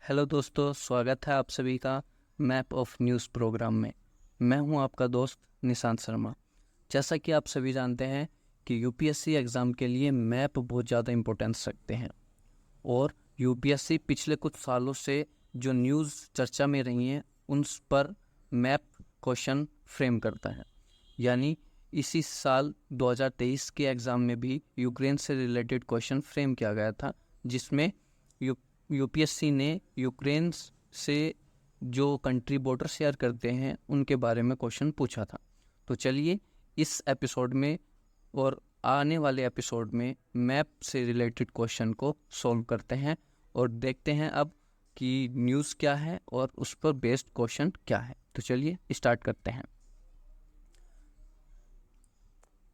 Hello दोस्तों, स्वागत है आप सभी का मैप ऑफ न्यूज़ प्रोग्राम में। मैं हूं आपका दोस्त निशांत शर्मा। जैसा कि आप सभी जानते हैं कि यूपीएससी एग्ज़ाम के लिए मैप बहुत ज़्यादा इम्पोर्टेंस रखते हैं और यूपीएससी पिछले कुछ सालों से जो न्यूज़ चर्चा में रही हैं उन पर मैप क्वेश्चन फ्रेम करता है। यानी इसी साल 2023 के एग्ज़ाम में भी यूक्रेन से रिलेटेड क्वेश्चन फ्रेम किया गया था, जिसमें यूपीएससी ने यूक्रेन से जो कंट्री बॉर्डर शेयर करते हैं उनके बारे में क्वेश्चन पूछा था। तो चलिए इस एपिसोड में और आने वाले एपिसोड में मैप से रिलेटेड क्वेश्चन को सॉल्व करते हैं और देखते हैं अब कि न्यूज़ क्या है और उस पर बेस्ड क्वेश्चन क्या है। तो चलिए स्टार्ट करते हैं।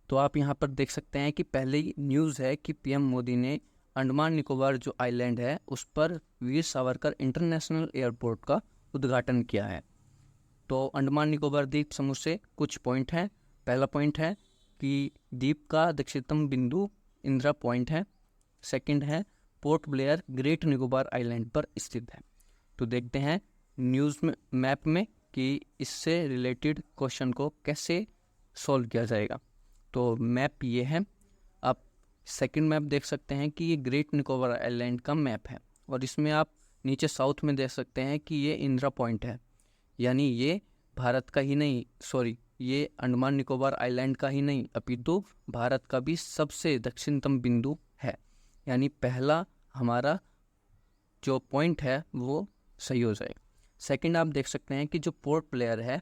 तो आप यहाँ पर देख सकते हैं कि पहले ही न्यूज़ है कि पीएम मोदी ने अंडमान निकोबार जो आइलैंड है उस पर वीर सावरकर इंटरनेशनल एयरपोर्ट का उद्घाटन किया है। तो अंडमान निकोबार द्वीप समूह से कुछ पॉइंट हैं। पहला पॉइंट है कि द्वीप का दक्षिणतम बिंदु इंदिरा पॉइंट है। सेकंड है port Blair great Nicobar island पर स्थित है। तो देखते हैं न्यूज़ में मैप में कि इससे रिलेटेड क्वेश्चन को कैसे सॉल्व किया जाएगा। तो मैप ये है। आप सेकंड मैप देख सकते हैं कि ये ग्रेट निकोबार आइलैंड का मैप है और इसमें आप नीचे साउथ में देख सकते हैं कि ये इंदिरा पॉइंट है। यानी ये भारत का ही नहीं, ये अंडमान निकोबार आइलैंड का ही नहीं अपितु भारत का भी सबसे दक्षिणतम बिंदु है। यानी पहला हमारा जो पॉइंट है वो सही हो जाएगा। सेकंड आप देख सकते हैं कि जो पोर्ट ब्लेयर है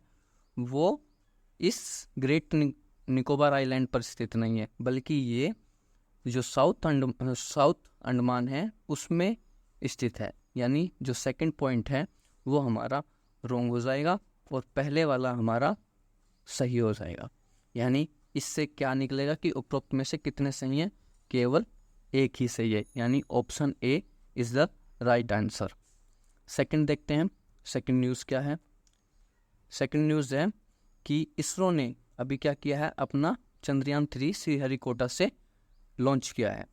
वो इस ग्रेट निकोबार आइलैंड पर स्थित नहीं है, बल्कि ये जो साउथ अंडमान है उसमें स्थित है। यानी जो सेकंड पॉइंट है वो हमारा रॉन्ग हो जाएगा और पहले वाला हमारा सही हो जाएगा। यानी इससे क्या निकलेगा कि उपरोक्त में से कितने सही हैं? केवल एक ही सही है, यानी option A is the right answer. Second देखते हैं, सेकंड न्यूज़ क्या है। सेकंड न्यूज़ है कि इसरो ने अभी क्या किया है, अपना चंद्रयान 3 श्रीहरिकोटा से लॉन्च किया है।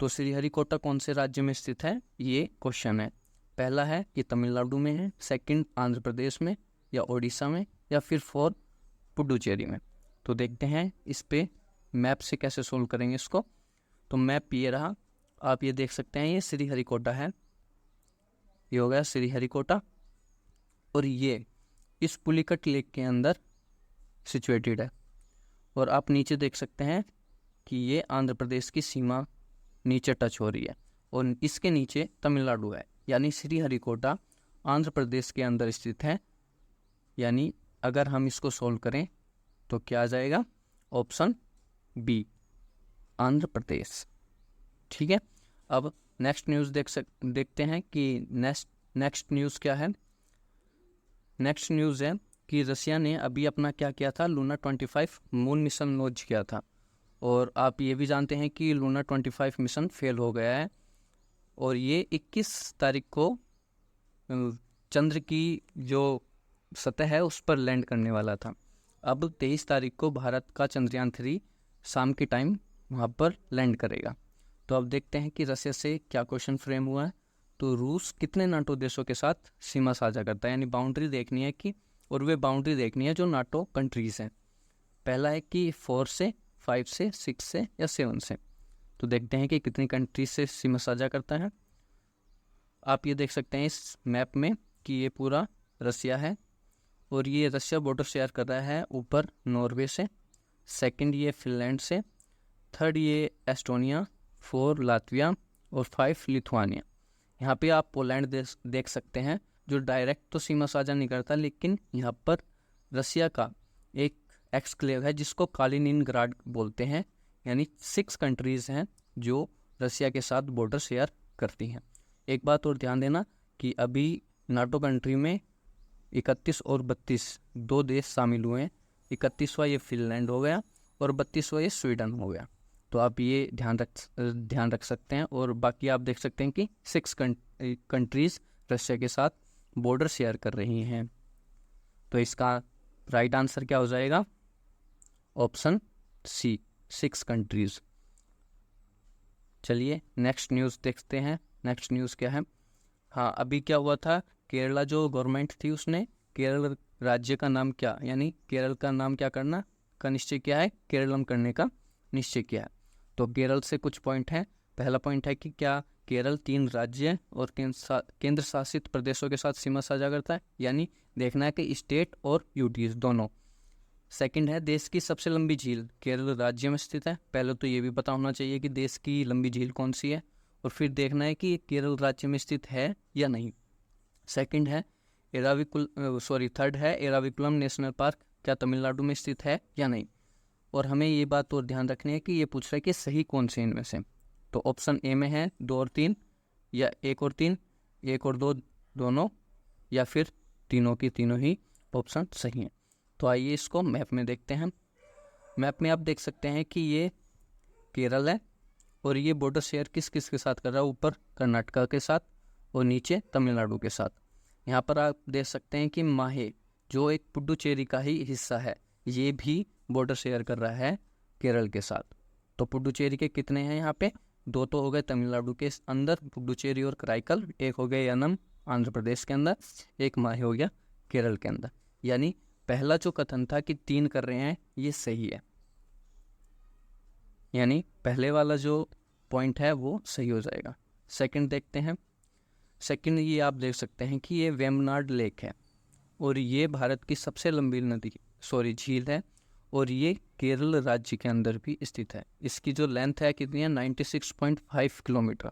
तो श्रीहरिकोटा कौन से राज्य में स्थित है, ये क्वेश्चन है। पहला है कि तमिलनाडु में है, सेकंड आंध्र प्रदेश में या उड़ीसा में, या फिर फोर्थ पुडुचेरी में। तो देखते हैं इस पे मैप से कैसे सोल्व करेंगे इसको। तो मैप ये रहा, आप ये देख सकते हैं, ये श्रीहरिकोटा है, ये हो गया श्रीहरिकोटा और ये इस पुलिकट लेक के अंदर सिचुएटेड है। और आप नीचे देख सकते हैं कि ये आंध्र प्रदेश की सीमा नीचे टच हो रही है और इसके नीचे तमिलनाडु है। यानी श्रीहरिकोटा आंध्र प्रदेश के अंदर स्थित है। यानी अगर हम इसको सोल्व करें तो क्या आ जाएगा, ऑप्शन बी आंध्र प्रदेश। ठीक है, अब नेक्स्ट न्यूज़ देखते हैं कि नेक्स्ट न्यूज़ क्या है। नेक्स्ट न्यूज़ है कि रसिया ने अभी अपना क्या किया था, लूना 25 मून मिशन लॉन्च किया था। और आप ये भी जानते हैं कि लूना 25 मिशन फेल हो गया है और ये 21 तारीख को चंद्र की जो सतह है उस पर लैंड करने वाला था। अब 23 तारीख को भारत का चंद्रयान 3 शाम के टाइम वहाँ पर लैंड करेगा। तो अब देखते हैं कि रसिया से क्या क्वेश्चन फ्रेम हुआ है। तो रूस कितने नाटो देशों के साथ सीमा साझा करता है, यानी बाउंड्री देखनी है कि, और वे बाउंड्री देखनी है जो नाटो कंट्रीज़ हैं। पहला है कि 4 से, 5 से, 6 से या 7 से। तो देखते हैं कि कितनी कंट्रीज से सीमा साझा करता है। आप ये देख सकते हैं इस मैप में कि ये पूरा रसिया है और ये रसिया बॉर्डर शेयर कर रहा है ऊपर नॉर्वे से, सेकंड ये फिनलैंड से, थर्ड ये एस्टोनिया, 4 लातविया और 5 लिथुआनिया। यहाँ पे आप पोलैंड देख सकते हैं जो डायरेक्ट तो सीमा साझा नहीं करता, लेकिन यहाँ पर रसिया का एक एक्सक्लेव है जिसको कालिनिनग्राड बोलते हैं। यानी 6 कंट्रीज़ हैं जो रसिया के साथ बॉर्डर शेयर करती हैं। एक बात और ध्यान देना कि अभी नाटो कंट्री में 31 और 32 दो देश शामिल हुए हैं। 31वां ये फिनलैंड हो गया और 32वां ये स्वीडन हो गया। तो आप ये ध्यान रख सकते हैं। और बाकी आप देख सकते हैं कि 6 कंट्रीज़ रसिया के साथ बॉर्डर शेयर कर रही हैं। तो इसका राइट आंसर क्या हो जाएगा, ऑप्शन सी 6 कंट्रीज़। चलिए नेक्स्ट न्यूज़ देखते हैं। नेक्स्ट न्यूज़ क्या है, हाँ, अभी क्या हुआ था, केरला जो गवर्नमेंट थी उसने केरल राज्य का नाम क्या, यानी केरल का नाम क्या करना का निश्चय किया है, केरलम करने का निश्चय किया है। तो केरल से कुछ पॉइंट हैं। पहला पॉइंट है कि क्या केरल 3 राज्य और केंद्र शासित प्रदेशों के साथ सीमा साझा करता है, यानी देखना है कि स्टेट और यूटीज दोनों। सेकंड है, देश की सबसे लंबी झील केरल राज्य में स्थित है। पहले तो ये भी पता होना चाहिए कि देश की लंबी झील कौन सी है, और फिर देखना है कि ये केरल राज्य में स्थित है या नहीं। सेकंड है थर्ड है एराविकुलम नेशनल पार्क, क्या तमिलनाडु में स्थित है या नहीं। और हमें ये बात और ध्यान रखनी है कि ये पूछ रहा है कि सही कौन से इनमें से। तो ऑप्शन ए में है 2 और 3, या 1 और 3, 1 और 2 दोनों, या फिर तीनों की तीनों ही ऑप्शन सही हैं। तो आइए इसको मैप में देखते हैं। मैप में आप देख सकते हैं कि ये केरल है, और ये बॉर्डर शेयर किस किस के साथ कर रहा है, ऊपर कर्नाटका के साथ और नीचे तमिलनाडु के साथ। यहाँ पर आप देख सकते हैं कि माहे जो एक पुडुचेरी का ही हिस्सा है, ये भी बॉर्डर शेयर कर रहा है केरल के साथ। तो पुडुचेरी के कितने हैं यहाँ पे, 2 तो हो गए तमिलनाडु के अंदर पुडुचेरी और कराईकल, 1 हो गए यनम आंध्र प्रदेश के अंदर, 1 माहे हो गया केरल के अंदर। यानी पहला जो कथन था कि 3 कर रहे हैं, ये सही है, यानी पहले वाला जो पॉइंट है वो सही हो जाएगा। सेकंड देखते हैं। सेकंड ये आप देख सकते हैं कि ये वेम्बनाड लेक है, और ये भारत की सबसे लंबी झील है, और ये केरल राज्य के अंदर भी स्थित है। इसकी जो लेंथ है कितनी है, 96.5 किलोमीटर।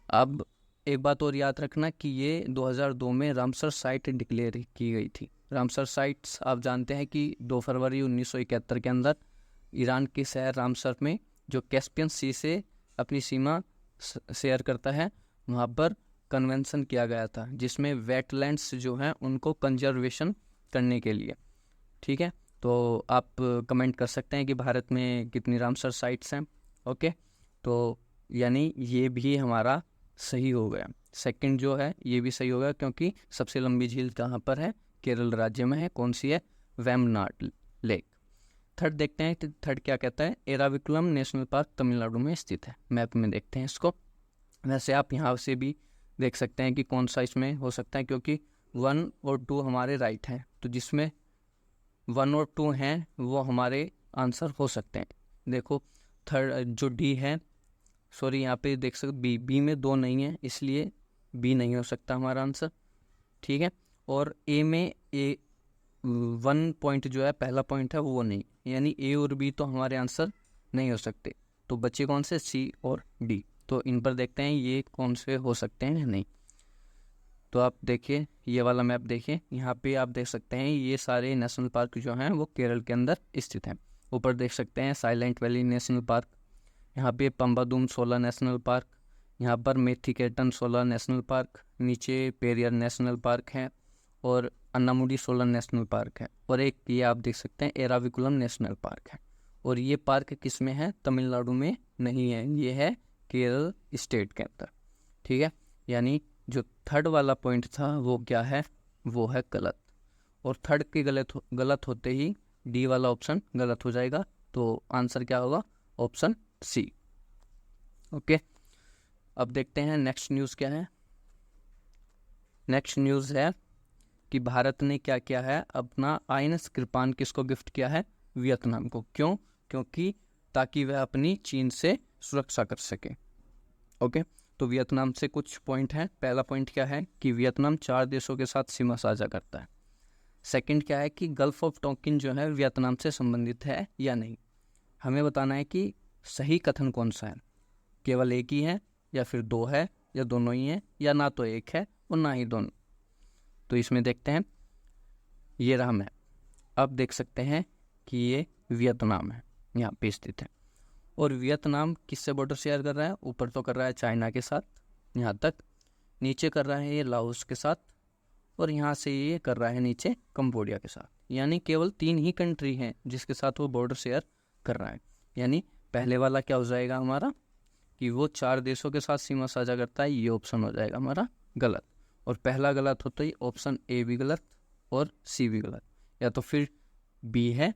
अब एक बात और याद रखना कि ये 2002 में रामसर साइट डिक्लेयर की गई थी। रामसर साइट्स आप जानते हैं कि 2 फरवरी 1971 के अंदर ईरान के शहर रामसर में, जो कैस्पियन सी से अपनी सीमा शेयर करता है, वहाँ पर कन्वेंशन किया गया था, जिसमें वेटलैंड्स जो हैं उनको कंजर्वेशन करने के लिए। ठीक है, तो आप कमेंट कर सकते हैं कि भारत में कितनी रामसर साइट्स हैं। ओके, तो यानी ये भी हमारा सही हो गया। सेकंड जो है ये भी सही होगा, क्योंकि सबसे लंबी झील कहाँ पर है, केरल राज्य में है। कौन सी है, वेम्बनाड लेक। थर्ड देखते हैं, थर्ड क्या कहता है, एराविकुलम नेशनल पार्क तमिलनाडु में स्थित है। मैप में देखते हैं इसको। वैसे आप यहाँ से भी देख सकते हैं कि कौन सा इसमें हो सकता है, क्योंकि 1 और 2 हमारे राइट हैं, तो जिसमें 1 और 2 हैं वो हमारे आंसर हो सकते हैं। देखो थर्ड जो डी है, सॉरी यहाँ पे देख सकते बी में 2 नहीं है, इसलिए बी नहीं हो सकता हमारा आंसर। ठीक है, और ए में 1 पॉइंट जो है, पहला पॉइंट है वो नहीं, यानी ए और बी तो हमारे आंसर नहीं हो सकते। तो बच्चे कौन से, सी और डी। तो इन पर देखते हैं ये कौन से हो सकते हैं या नहीं। तो आप देखिए ये वाला मैप देखिए, यहाँ पे आप देख सकते हैं ये सारे नेशनल पार्क जो हैं वो केरल के अंदर स्थित हैं। ऊपर देख सकते हैं साइलेंट वैली नेशनल पार्क, यहाँ पे पंबादुम 16 नेशनल पार्क, यहाँ पर मेथिकेटन 16 नेशनल पार्क, नीचे पेरियर नेशनल पार्क है, और अन्नामुडी 16 नेशनल पार्क है, और एक ये आप देख सकते हैं एराविकुलम नेशनल पार्क है। और ये पार्क किस में है, तमिलनाडु में नहीं है, ये है केरल स्टेट के अंदर। ठीक है, यानी जो थर्ड वाला पॉइंट था वो क्या है, वो है गलत। और थर्ड के गलत होते ही डी वाला ऑप्शन गलत हो जाएगा, तो आंसर क्या होगा, ऑप्शन सी। ओके, अब देखते हैं नेक्स्ट न्यूज़ क्या है। नेक्स्ट न्यूज़ है कि भारत ने क्या किया है, अपना आइनस कृपान किसको गिफ्ट किया है, वियतनाम को। क्यों, क्योंकि ताकि वह अपनी चीन से सुरक्षा कर सके। ओके, तो वियतनाम से कुछ पॉइंट हैं। पहला पॉइंट क्या है कि वियतनाम 4 देशों के साथ सीमा साझा करता है। सेकंड क्या है कि गल्फ ऑफ टोंकिन जो है वियतनाम से संबंधित है या नहीं। हमें बताना है कि सही कथन कौन सा है, केवल एक ही है, या फिर 2 है, या दोनों ही हैं, या ना तो एक है और ना ही दोनों। तो इसमें देखते हैं, ये रहा मैप। अब देख सकते हैं कि ये वियतनाम है, यहाँ पे स्थित है। और वियतनाम किससे बॉर्डर शेयर कर रहा है, ऊपर तो कर रहा है चाइना के साथ यहाँ तक, नीचे कर रहा है ये लाओस के साथ, और यहाँ से ये कर रहा है नीचे कंबोडिया के साथ। यानी केवल 3 ही कंट्री हैं जिसके साथ वो बॉर्डर शेयर कर रहा है। यानी पहले वाला क्या हो जाएगा हमारा, कि वो 4 देशों के साथ सीमा साझा करता है, ये ऑप्शन हो जाएगा हमारा गलत। और पहला गलत होता ही ऑप्शन ए भी गलत और सी भी गलत, या तो फिर बी है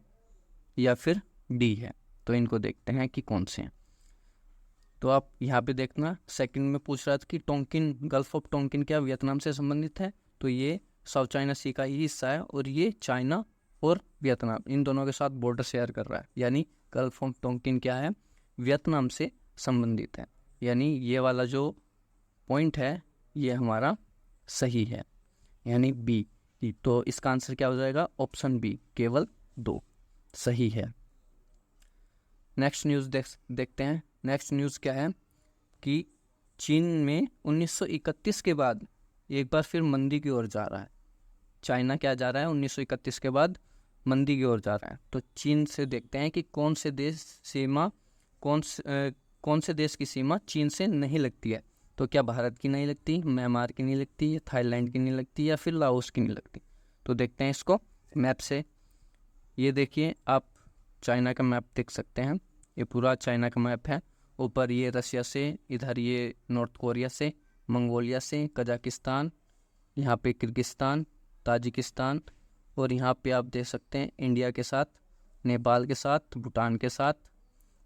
या फिर डी है। तो इनको देखते हैं कि कौन से हैं। तो आप यहाँ पे देखना, सेकंड में पूछ रहा था कि टोंकिन, गल्फ ऑफ टोंकिन क्या वियतनाम से संबंधित है, तो ये साउथ चाइना सी का ही हिस्सा है और ये चाइना और वियतनाम इन दोनों के साथ बॉर्डर शेयर कर रहा है, यानी गल्फ ऑफ टोंकिन क्या है, वियतनाम से संबंधित है, यानी ये वाला जो पॉइंट है ये हमारा सही है, यानी बी। तो इसका आंसर क्या हो जाएगा, ऑप्शन बी, केवल 2 सही है। नेक्स्ट न्यूज़ देखते हैं। नेक्स्ट न्यूज़ क्या है कि चीन में 1931 के बाद एक बार फिर मंदी की ओर जा रहा है। चाइना क्या जा रहा है, 1931 के बाद मंदी की ओर जा रहा है। तो चीन से देखते हैं कि कौन से देश की सीमा चीन से नहीं लगती है। तो क्या भारत की नहीं लगती, म्यांमार की नहीं लगती, या थाईलैंड की नहीं लगती, या फिर लाओस की नहीं लगती। तो देखते हैं इसको मैप से। ये देखिए, आप चाइना का मैप देख सकते हैं, ये पूरा चाइना का मैप है। ऊपर ये रशिया से, इधर ये नॉर्थ कोरिया से, मंगोलिया से, कजाकिस्तान, यहाँ पे किर्गिस्तान, ताजिकिस्तान, और यहाँ पे आप देख सकते हैं इंडिया के साथ, नेपाल के साथ, भूटान के साथ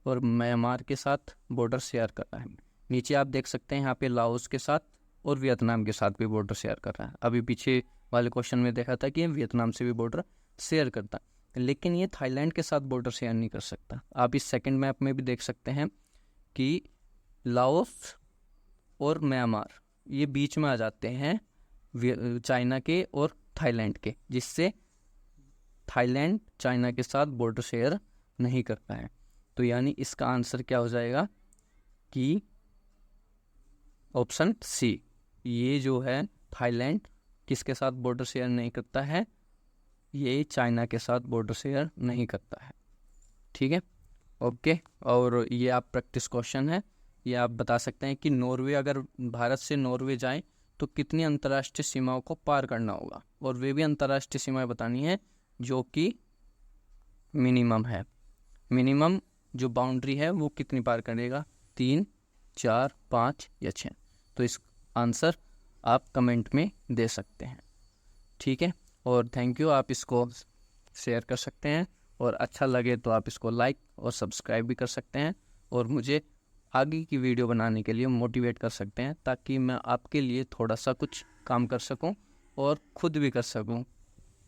और म्यांमार के साथ बॉर्डर शेयर कर रहा है। नीचे आप देख सकते हैं यहाँ पे लाओस के साथ और वियतनाम के साथ भी बॉर्डर शेयर कर रहा है। अभी पीछे वाले क्वेश्चन में देखा था कि वियतनाम से भी बॉर्डर शेयर करता है, लेकिन ये थाईलैंड के साथ बॉर्डर शेयर नहीं कर सकता। आप इस सेकंड मैप में भी देख सकते हैं कि लाओस और म्यांमार ये बीच में आ जाते हैं चाइना के और थाईलैंड के, जिससे थाईलैंड चाइना के साथ बॉर्डर शेयर नहीं करता है। तो यानी इसका आंसर क्या हो जाएगा कि ऑप्शन सी, ये जो है थाईलैंड किसके साथ बॉर्डर शेयर नहीं करता है, ये चाइना के साथ बॉर्डर शेयर नहीं करता है। ठीक है, ओके। और ये आप प्रैक्टिस क्वेश्चन है, ये आप बता सकते हैं कि नॉर्वे, अगर भारत से नॉर्वे जाए तो कितनी अंतर्राष्ट्रीय सीमाओं को पार करना होगा, और वे भी अंतर्राष्ट्रीय सीमाएं बतानी है जो कि मिनिमम है। मिनिमम जो बाउंड्री है वो कितनी पार करेगा, 3, 4, 5 या 6। तो इस आंसर आप कमेंट में दे सकते हैं। ठीक है, और थैंक यू। आप इसको शेयर कर सकते हैं, और अच्छा लगे तो आप इसको लाइक और सब्सक्राइब भी कर सकते हैं, और मुझे आगे की वीडियो बनाने के लिए मोटिवेट कर सकते हैं, ताकि मैं आपके लिए थोड़ा सा कुछ काम कर सकूं और खुद भी कर सकूं।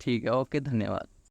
ठीक है, ओके, धन्यवाद।